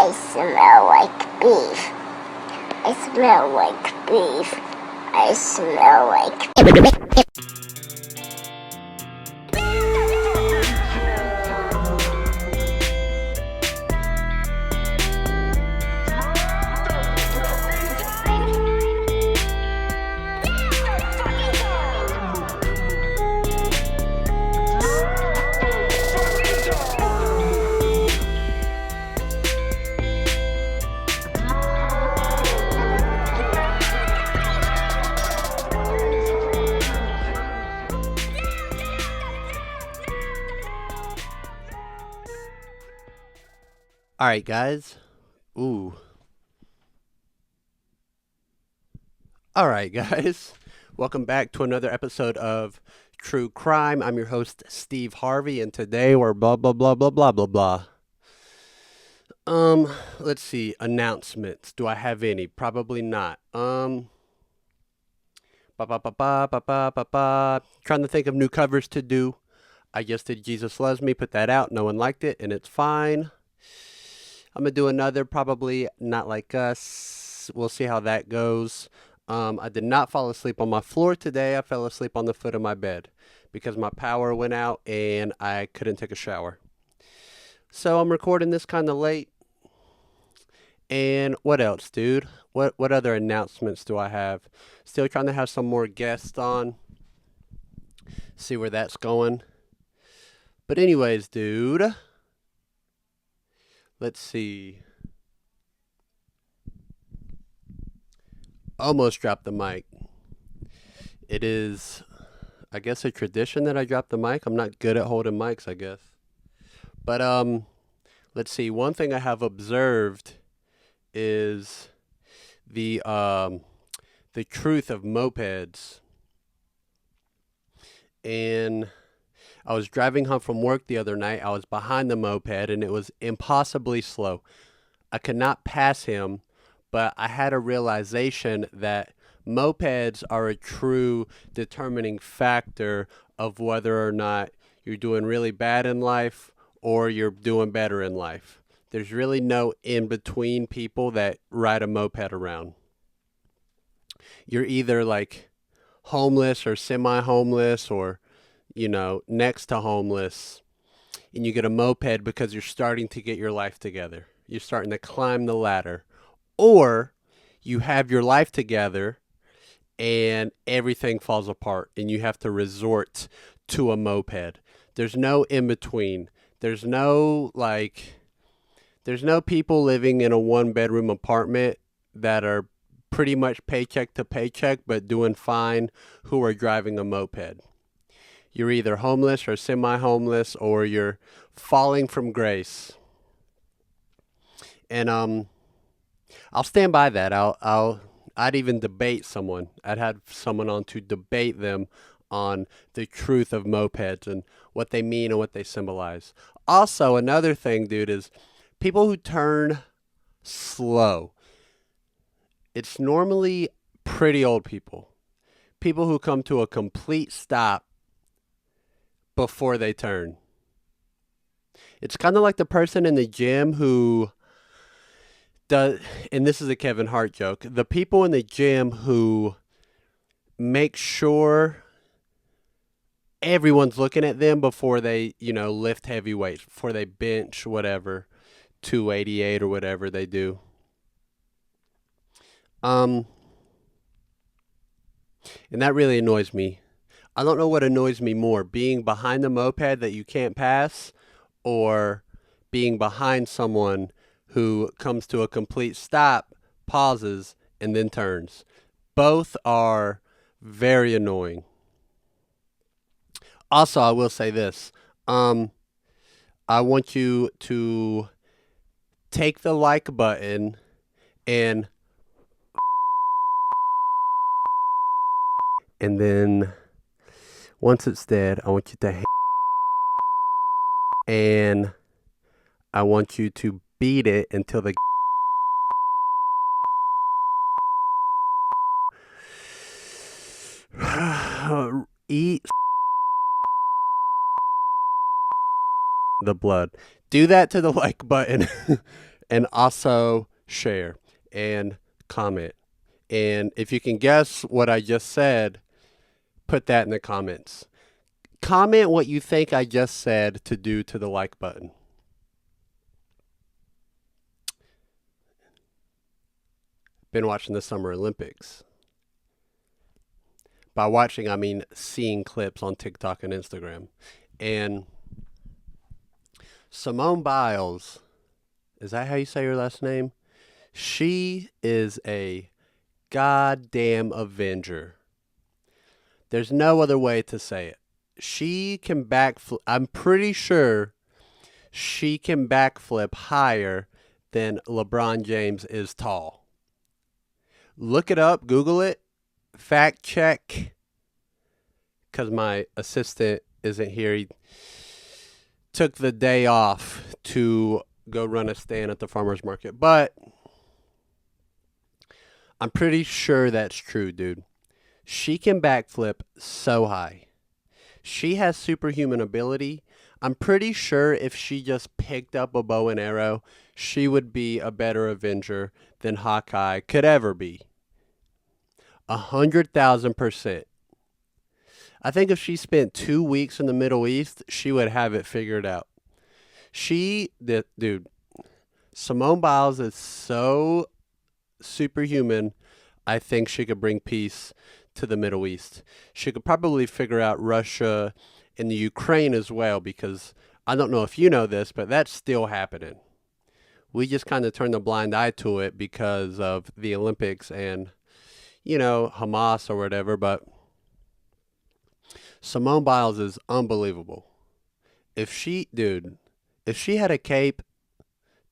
I smell like beef. I smell like beef. I smell like... All right, guys. Ooh. All right, guys. Welcome back to another episode of True Crime. I'm your host, Steve Harvey, and today we're blah, blah, blah, blah, blah, blah, blah. Let's see. Announcements. Do I have any? Probably not. Ba, ba, ba, ba, ba, ba, ba, ba. Trying to think of new covers to do. I just did Jesus Loves Me, put that out. No one liked it, and it's fine. I'm going to do another, probably Not Like Us. We'll see how that goes. I did not fall asleep on my floor today. I fell asleep on the foot of my bed because my power went out and I couldn't take a shower. So I'm recording this kind of late. And what else, dude? What other announcements do I have? Still trying to have some more guests on. See where that's going. But anyways, dude. Let's see. Almost dropped the mic. It is, I guess, a tradition that I drop the mic. I'm not good at holding mics, I guess. But let's see. One thing I have observed is the truth of mopeds. And I was driving home from work the other night. I was behind the moped, and it was impossibly slow. I could not pass him, but I had a realization that mopeds are a true determining factor of whether or not you're doing really bad in life or you're doing better in life. There's really no in-between people that ride a moped around. You're either like homeless or semi-homeless or next to homeless, and you get a moped because you're starting to get your life together. You're starting to climb the ladder. Or you have your life together and everything falls apart and you have to resort to a moped. There's no in between. There's no people living in a 1-bedroom apartment that are pretty much paycheck to paycheck but doing fine who are driving a moped. You're either homeless or semi-homeless, or you're falling from grace. And I'll stand by that. I'd even debate someone. I'd have someone on to debate them on the truth of mopeds and what they mean and what they symbolize. Also, another thing, dude, is people who turn slow. It's normally pretty old people. People who come to a complete stop before they turn. It's kind of like the person in the gym who does, and this is a Kevin Hart joke, the people in the gym who make sure everyone's looking at them before they, lift heavy weights, before they bench whatever, 288 or whatever they do. And that really annoys me. I don't know what annoys me more, being behind the moped that you can't pass or being behind someone who comes to a complete stop, pauses, and then turns. Both are very annoying. Also, I will say this. I want you to take the like button and then once it's dead, I want you to and I want you to beat it until the eat the blood. Do that to the like button and also share and comment. And if you can guess what I just said, put that in the comments. Comment what you think I just said to do to the like button. Been watching the Summer Olympics. By watching, I mean seeing clips on TikTok and Instagram. And Simone Biles, is that how you say your last name? She is a goddamn Avenger. There's no other way to say it. She can backflip. I'm pretty sure she can backflip higher than LeBron James is tall. Look it up, Google it, fact check, because my assistant isn't here. He took the day off to go run a stand at the farmer's market. But I'm pretty sure that's true, dude. She can backflip so high. She has superhuman ability. I'm pretty sure if she just picked up a bow and arrow, she would be a better Avenger than Hawkeye could ever be. 100,000%. I think if she spent 2 weeks in the Middle East, she would have it figured out. Dude, Simone Biles is so superhuman. I think she could bring peace to the Middle East. She could probably figure out Russia and the Ukraine as well, because I don't know if you know this, but that's still happening. We just kind of turned a blind eye to it because of the Olympics and, Hamas or whatever, but Simone Biles is unbelievable. If she had a cape,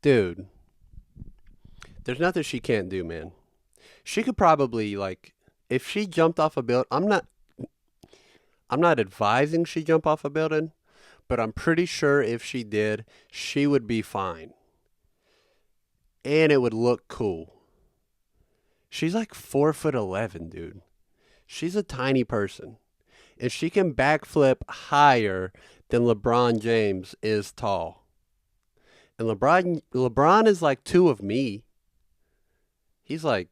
dude, there's nothing she can't do, man. She could probably, if she jumped off a building, I'm not advising she jump off a building, but I'm pretty sure if she did, she would be fine. And it would look cool. She's like 4'11", dude. She's a tiny person. And she can backflip higher than LeBron James is tall. And LeBron is like 2 of me. He's like,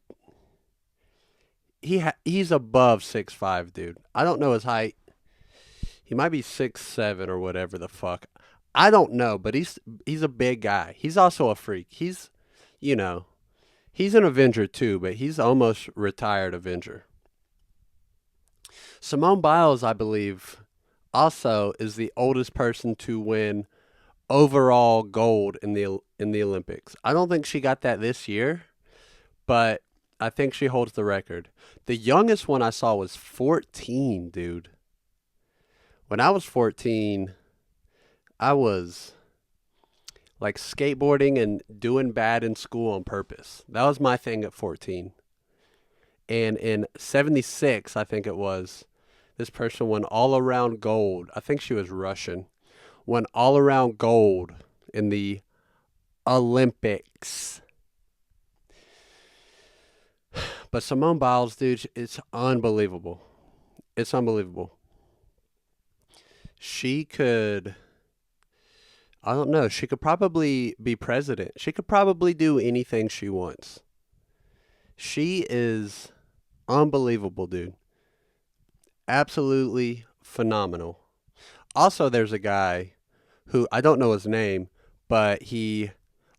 he's above 6'5", dude. I don't know his height. He might be 6'7" or whatever the fuck. I don't know, but he's a big guy. He's also a freak. He's an Avenger too, but he's almost retired Avenger. Simone Biles, I believe, also is the oldest person to win overall gold in the Olympics. I don't think she got that this year, but I think she holds the record. The youngest one I saw was 14, dude. When I was 14, I was like skateboarding and doing bad in school on purpose. That was my thing at 14. And in 76, I think it was, this person won all-around gold. I think she was Russian. Won all-around gold in the Olympics. But Simone Biles, dude, it's unbelievable. It's unbelievable. She could, I don't know, she could probably be president. She could probably do anything she wants. She is unbelievable, dude. Absolutely phenomenal. Also, there's a guy who, I don't know his name, but he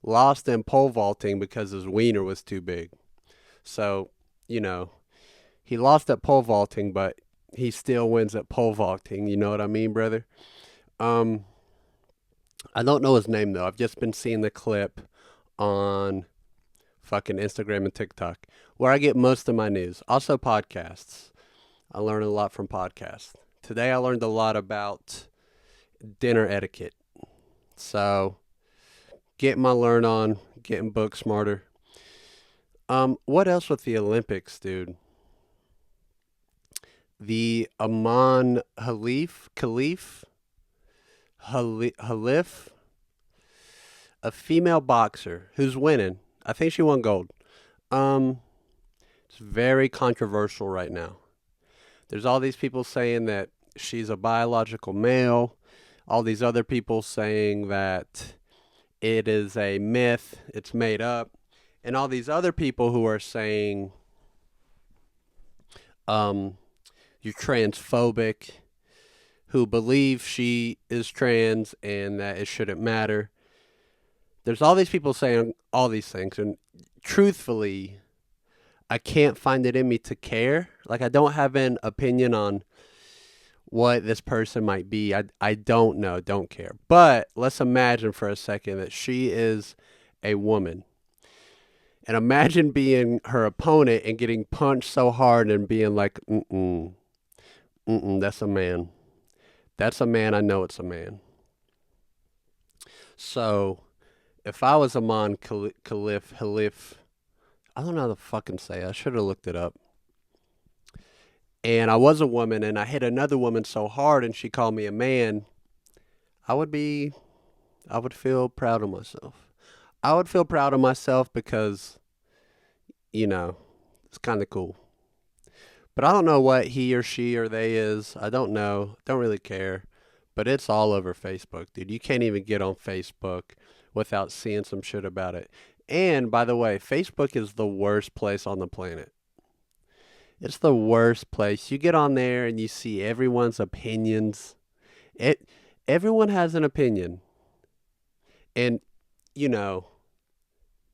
lost in pole vaulting because his wiener was too big. So, he lost at pole vaulting, but he still wins at pole vaulting. You know what I mean, brother? I don't know his name, though. I've just been seeing the clip on fucking Instagram and TikTok, where I get most of my news. Also podcasts. I learn a lot from podcasts. Today I learned a lot about dinner etiquette. So, getting my learn on, getting book smarter. What else with the Olympics, dude? The Aman Khalif, a female boxer who's winning. I think she won gold. It's very controversial right now. There's all these people saying that she's a biological male. All these other people saying that it is a myth, it's made up. And all these other people who are saying um, you're transphobic, who believe she is trans and that it shouldn't matter. There's all these people saying all these things, and truthfully, I can't find it in me to care. Like, I don't have an opinion on what this person might be. I don't know, don't care. But let's imagine for a second that she is a woman. And imagine being her opponent and getting punched so hard and being like, that's a man. That's a man. I know it's a man. So if I was Amon Khalif, I don't know how to fucking say it. I should have looked it up. And I was a woman and I hit another woman so hard and she called me a man, I would feel proud of myself. I would feel proud of myself because, it's kind of cool. But I don't know what he or she or they is. I don't know. Don't really care. But it's all over Facebook, dude. You can't even get on Facebook without seeing some shit about it. And by the way, Facebook is the worst place on the planet. It's the worst place. You get on there and you see everyone's opinions. Everyone has an opinion. And, you know,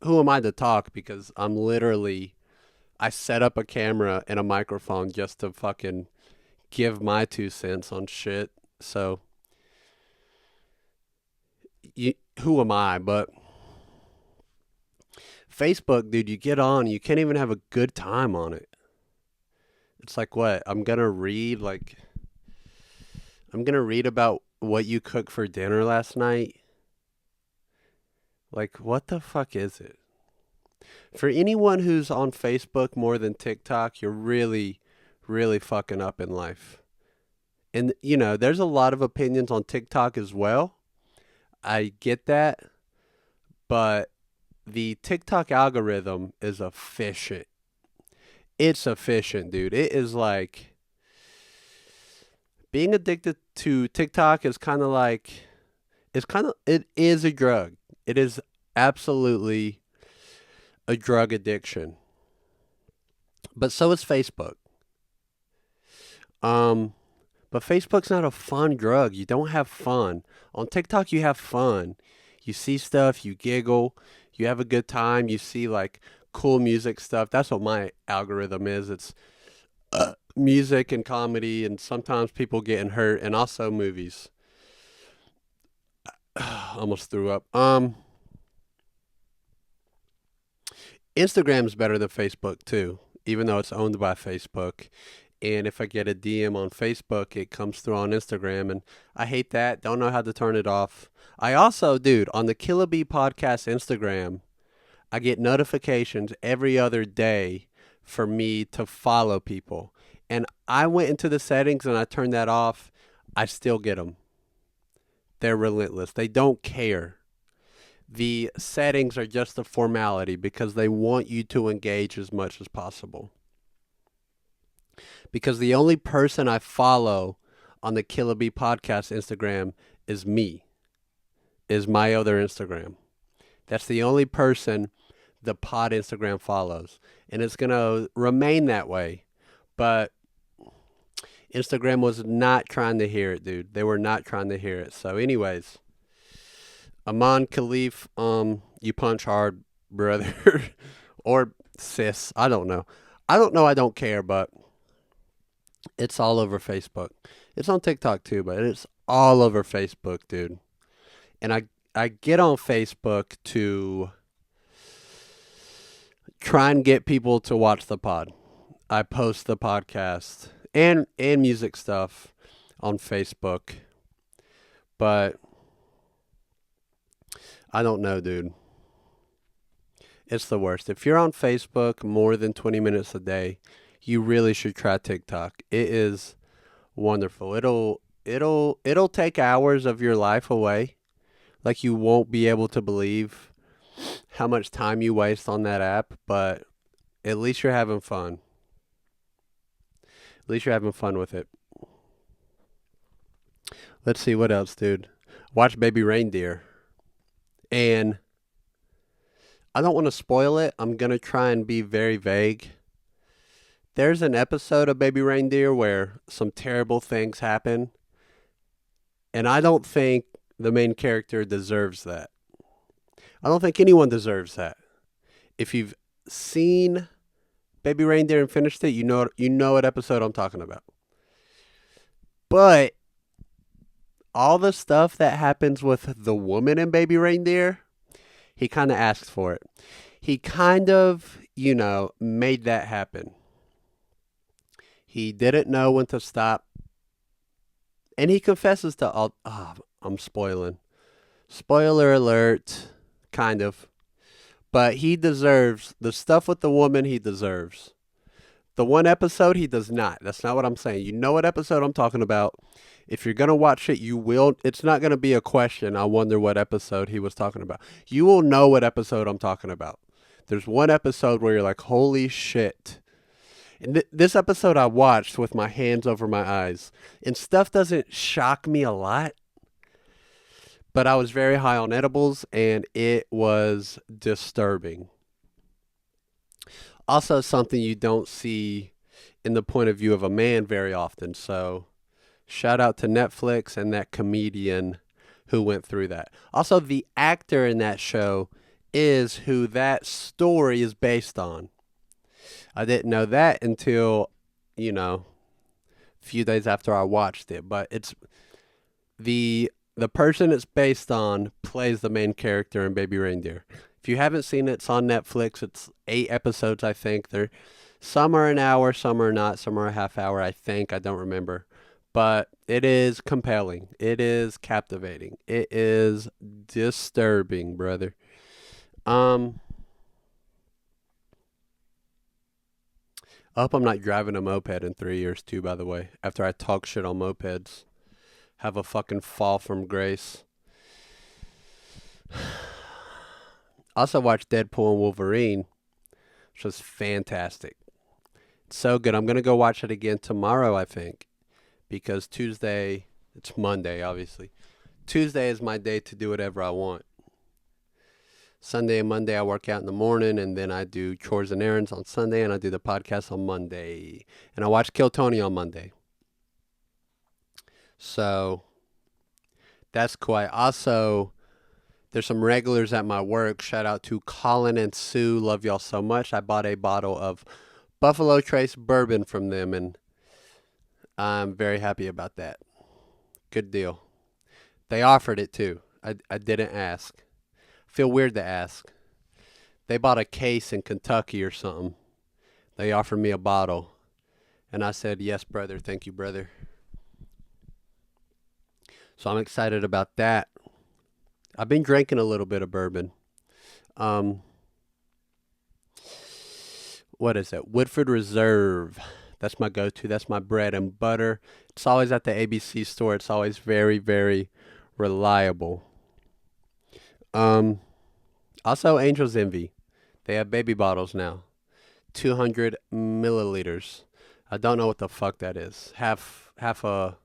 who am I to talk? Because I set up a camera and a microphone just to fucking give my 2 cents on shit. So, who am I? But Facebook, dude, you get on, you can't even have a good time on it. It's like, what? I'm going to read about what you cooked for dinner last night. Like, what the fuck is it? For anyone who's on Facebook more than TikTok, you're really, really fucking up in life. And, there's a lot of opinions on TikTok as well. I get that. But the TikTok algorithm is efficient. It's efficient, dude. It is like being addicted to TikTok is kind of like it is a drug. It is absolutely a drug addiction. But so is Facebook. But Facebook's not a fun drug. You don't have fun. On TikTok you have fun. You see stuff, you giggle, you have a good time, you see like cool music stuff. That's what my algorithm is. It's music and comedy and sometimes people getting hurt and also movies. Almost threw up. Instagram's better than Facebook too, even though it's owned by Facebook. And if I get a DM on Facebook, it comes through on Instagram, and I hate that. Don't know how to turn it off. I also, dude, on the Killa podcast Instagram, I get notifications every other day for me to follow people. And I went into the settings and I turned that off. I still get them. They're relentless. They don't care. The settings are just a formality because they want you to engage as much as possible. Because the only person I follow on the Killa podcast Instagram is me, is my other Instagram. That's the only person the pod Instagram follows. And it's going to remain that way. But Instagram was not trying to hear it, dude. They were not trying to hear it. So anyways, Amon Khalif, you punch hard, brother. Or sis. I don't know. I don't care, but it's all over Facebook. It's on TikTok too, but it's all over Facebook, dude. And I get on Facebook to try and get people to watch the pod. I post the podcast and music stuff on Facebook. But I don't know, dude. It's the worst. If you're on Facebook more than 20 minutes a day, you really should try TikTok. It is wonderful. It'll take hours of your life away. Like, you won't be able to believe how much time you waste on that app, but at least you're having fun. At least you're having fun with it. Let's see what else, dude. Watch Baby Reindeer. And I don't want to spoil it. I'm going to try and be very vague. There's an episode of Baby Reindeer where some terrible things happen. And I don't think the main character deserves that. I don't think anyone deserves that. If you've seen Baby Reindeer and finished it, you know what episode I'm talking about. But all the stuff that happens with the woman in Baby Reindeer, he kind of asked for it. He kind of, made that happen. He didn't know when to stop. And he confesses to all. Oh, I'm spoiling. Spoiler alert, kind of. But he deserves the stuff with the woman he deserves. The one episode he does not. That's not what I'm saying. You know what episode I'm talking about. If you're going to watch it, you will. It's not going to be a question. I wonder what episode he was talking about. You will know what episode I'm talking about. There's one episode where you're like, holy shit. And this episode I watched with my hands over my eyes. And stuff doesn't shock me a lot. But I was very high on edibles, and it was disturbing. Also, something you don't see in the point of view of a man very often. So, shout out to Netflix and that comedian who went through that. Also, the actor in that show is who that story is based on. I didn't know that until, a few days after I watched it. But it's the person it's based on plays the main character in Baby Reindeer. If you haven't seen it, it's on Netflix. It's 8 episodes, I think. Some are an hour, some are not. Some are a half hour, I think. I don't remember. But it is compelling. It is captivating. It is disturbing, brother. I hope I'm not driving a moped in 3 years, too, by the way, after I talk shit on mopeds. Have a fucking fall from grace. Also watched Deadpool and Wolverine, which was fantastic. It's so good. I'm going to go watch it again tomorrow, I think, because Tuesday, it's Monday, obviously. Tuesday is my day to do whatever I want. Sunday and Monday, I work out in the morning, and then I do chores and errands on Sunday, and I do the podcast on Monday. And I watch Kill Tony on Monday. So that's cool. There's some regulars at my work. Shout out to Colin and Sue. Love y'all so much. I bought a bottle of Buffalo Trace bourbon from them, and I'm very happy about that. Good deal. They offered it too. I didn't ask. Feel weird to ask. They bought a case in Kentucky or something. They offered me a bottle. And I said, yes, brother. Thank you, brother. So I'm excited about that. I've been drinking a little bit of bourbon. What is it? Woodford Reserve. That's my go-to. That's my bread and butter. It's always at the ABC store. It's always very, very reliable. Also, Angel's Envy. They have baby bottles now. 200 milliliters. I don't know what the fuck that is. Half a...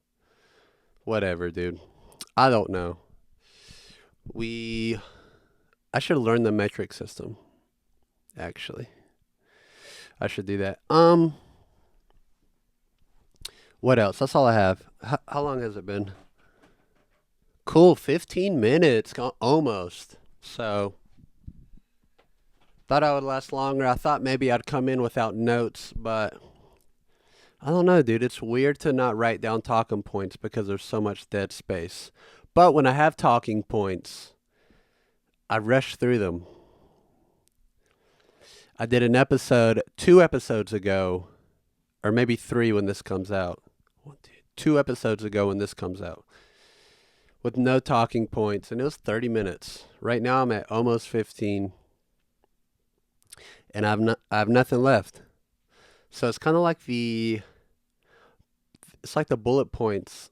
Whatever, dude. I don't know. I should learn the metric system. Actually. I should do that. What else? That's all I have. How long has it been? Cool, 15 minutes. Almost. So, thought I would last longer. I thought maybe I'd come in without notes, but I don't know, dude. It's weird to not write down talking points because there's so much dead space. But when I have talking points, I rush through them. I did an episode 2 episodes ago, or maybe 3 when this comes out. 2 episodes ago when this comes out, with no talking points, and it was 30 minutes. Right now I'm at almost 15, and I have nothing left. So it's kind of like the bullet points.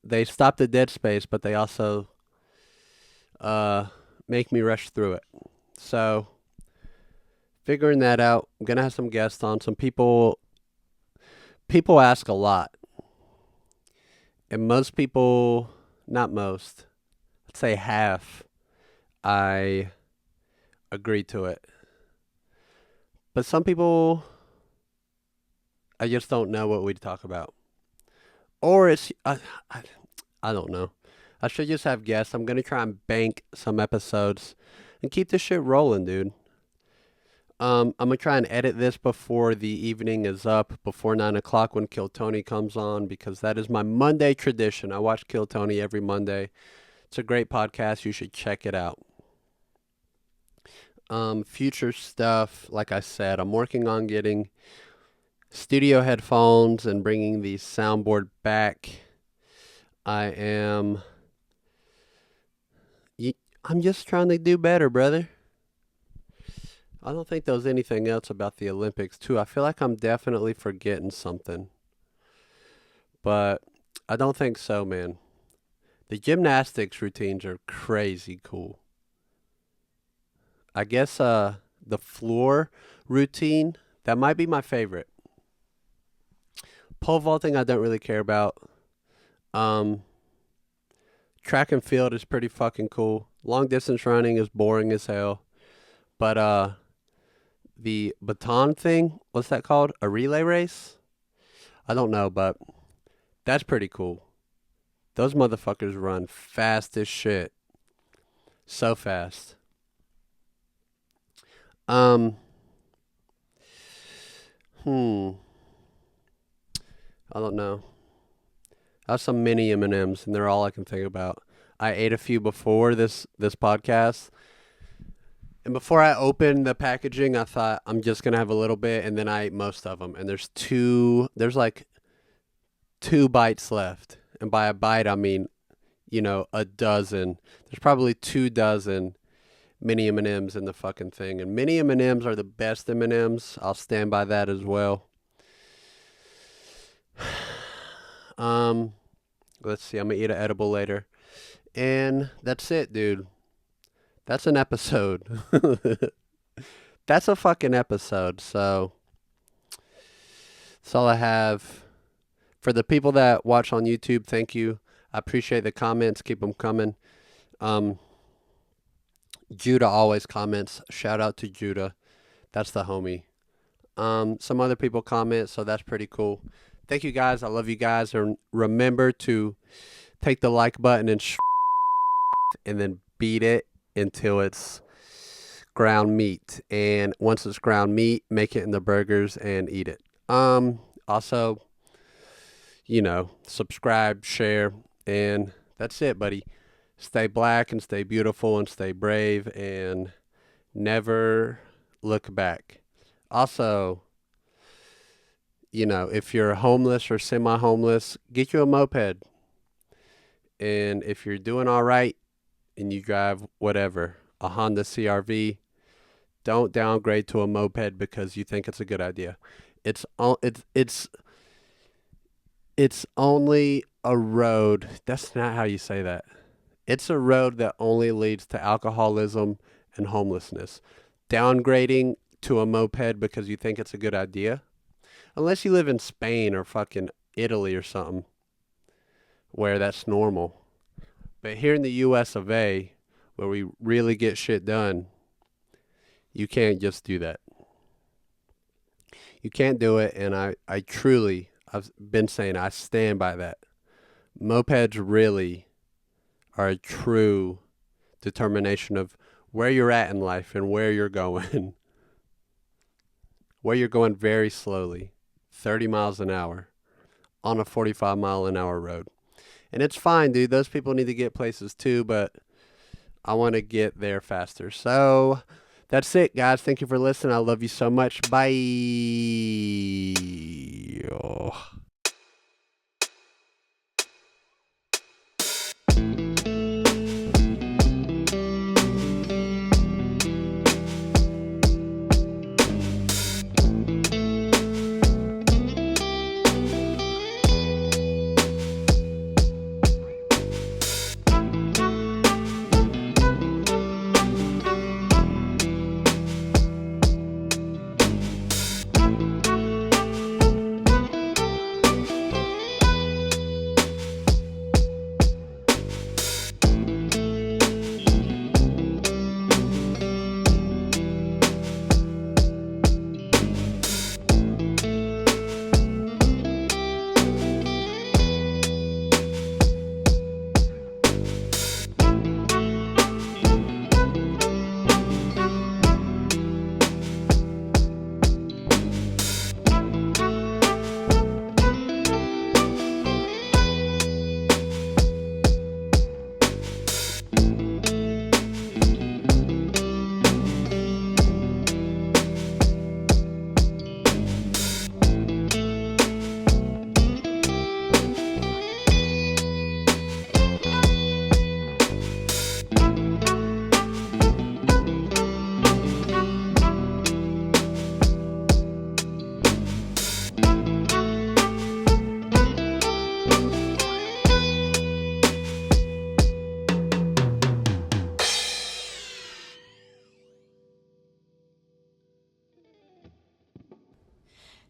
They stop the dead space, but they also make me rush through it. So figuring that out. I'm gonna have some guests on. Some people ask a lot, and most people, not most, let's say half, I agree to it. But some people, I just don't know what we'd talk about. Or I don't know. I should just have guests. I'm going to try and bank some episodes and keep this shit rolling, dude. I'm going to try and edit this before the evening is up, before 9 o'clock when Kill Tony comes on, because that is my Monday tradition. I watch Kill Tony every Monday. It's a great podcast. You should check it out. Future stuff, like I said, I'm working on getting studio headphones and bringing the soundboard back. I'm just trying to do better, brother. I don't think there was anything else about the Olympics, too. I feel like I'm definitely forgetting something. But I don't think so, man. The gymnastics routines are crazy cool. I guess the floor routine, that might be my favorite. Pole vaulting, I don't really care about. Track and field is pretty fucking cool. Long distance running is boring as hell. But the baton thing, what's that called? A relay race? I don't know, but that's pretty cool. Those motherfuckers run fast as shit. So fast. I don't know. I have some mini M&Ms, and they're all I can think about. I ate a few before this podcast. And before I opened the packaging, I thought I'm just going to have a little bit, and then I ate most of them. And there's like 2 bites left. And by a bite, I mean, a dozen. There's probably 2 dozen mini M&Ms in the fucking thing. And mini M&Ms are the best M&Ms. I'll stand by that as well. Let's see. I'm going to eat an edible later. And that's it, dude. That's an episode. That's a fucking episode. So that's all I have. For the people that watch on YouTube, thank you. I appreciate the comments. Keep them coming. Judah always comments. Shout out to Judah. That's the homie. Some other people comment, so that's pretty cool. Thank you guys. I love you guys. And remember to take the like button and then beat it until it's ground meat. And once it's ground meat, make it in the burgers and eat it. Also, subscribe, share, and that's it, buddy. Stay black and stay beautiful and stay brave and never look back. Also, if you're homeless or semi-homeless, get you a moped. And if you're doing all right and you drive whatever, a Honda CRV, don't downgrade to a moped because you think it's a good idea. It's only a road. That's not how you say that. It's a road that only leads to alcoholism and homelessness. Downgrading to a moped because you think it's a good idea, unless you live in Spain or fucking Italy or something, where that's normal. But here in the US of A, where we really get shit done, you can't just do that. You can't do it, and I truly, I've been saying, I stand by that. Mopeds really are a true determination of where you're at in life and where you're going. Where you're going very slowly, 30 miles an hour on a 45 mile an hour road. And it's fine, dude. Those people need to get places too, but I want to get there faster. So that's it, guys. Thank you for listening. I love you so much. Bye.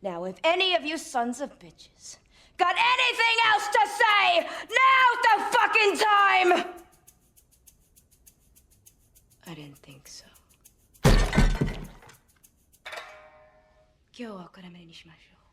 Now, if any of you sons of bitches got anything else to say, now's the fucking time! I didn't think so. 今日はこれまでにしましょう。